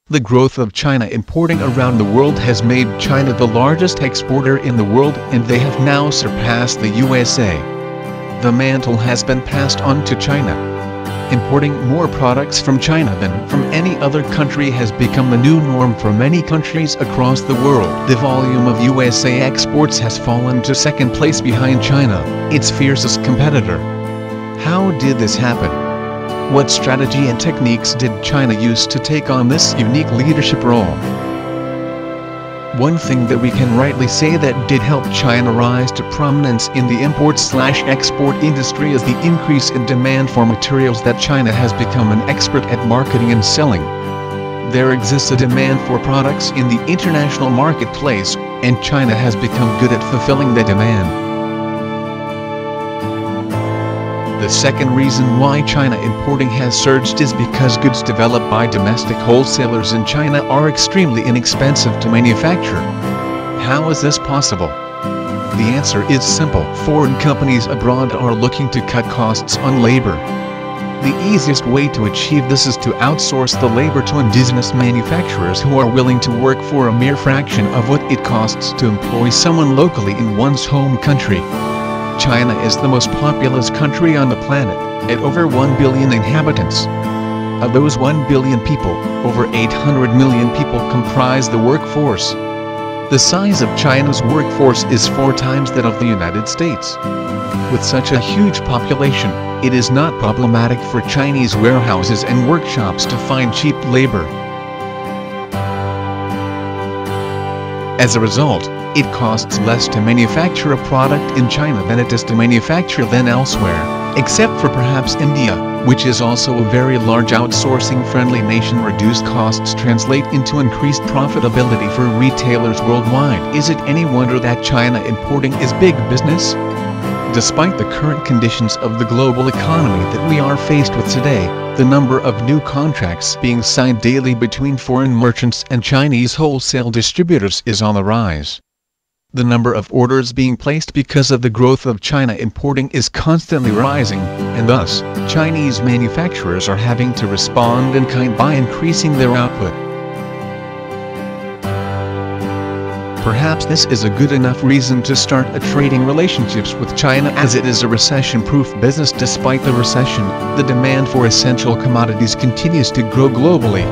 The growth of China importing around the world has made China the largest exporter in the world, and they have now surpassed the USA. The mantle has been passed on to China. Importing more products from China than from any other country has become the new norm for many countries across the world. The volume of USA exports has fallen to second place behind China, its fiercest competitor. How did this happen? What strategy and techniques did China use to take on this unique leadership role? One thing that we can rightly say that did help China rise to prominence in the import/export industry is the increase in demand for materials that China has become an expert at marketing and selling. There exists a demand for products in the international marketplace, and China has become good at fulfilling the demand. The second reason why China importing has surged is because goods developed by domestic wholesalers in China are extremely inexpensive to manufacture. How is this possible? The answer is simple. Foreign companies abroad are looking to cut costs on labor. The easiest way to achieve this is to outsource the labor to indigenous manufacturers who are willing to work for a mere fraction of what it costs to employ someone locally in one's home country. China is the most populous country on the planet, at over 1 billion inhabitants. Of those 1 billion people, over 800 million people comprise the workforce. The size of China's workforce is 4 times that of the United States. With such a huge population, it is not problematic for Chinese warehouses and workshops to find cheap labor. As a result, it costs less to manufacture a product in China than it does to manufacture them elsewhere, except for perhaps India, which is also a very large outsourcing-friendly nation. Reduced costs translate into increased profitability for retailers worldwide. Is it any wonder that China importing is big business? Despite the current conditions of the global economy that we are faced with today, the number of new contracts being signed daily between foreign merchants and Chinese wholesale distributors is on the rise. The number of orders being placed because of the growth of China importing is constantly rising, and thus, Chinese manufacturers are having to respond in kind by increasing their output. Perhaps this is a good enough reason to start trading relationships with China, as it is a recession-proof business. Despite the recession, the demand for essential commodities continues to grow globally.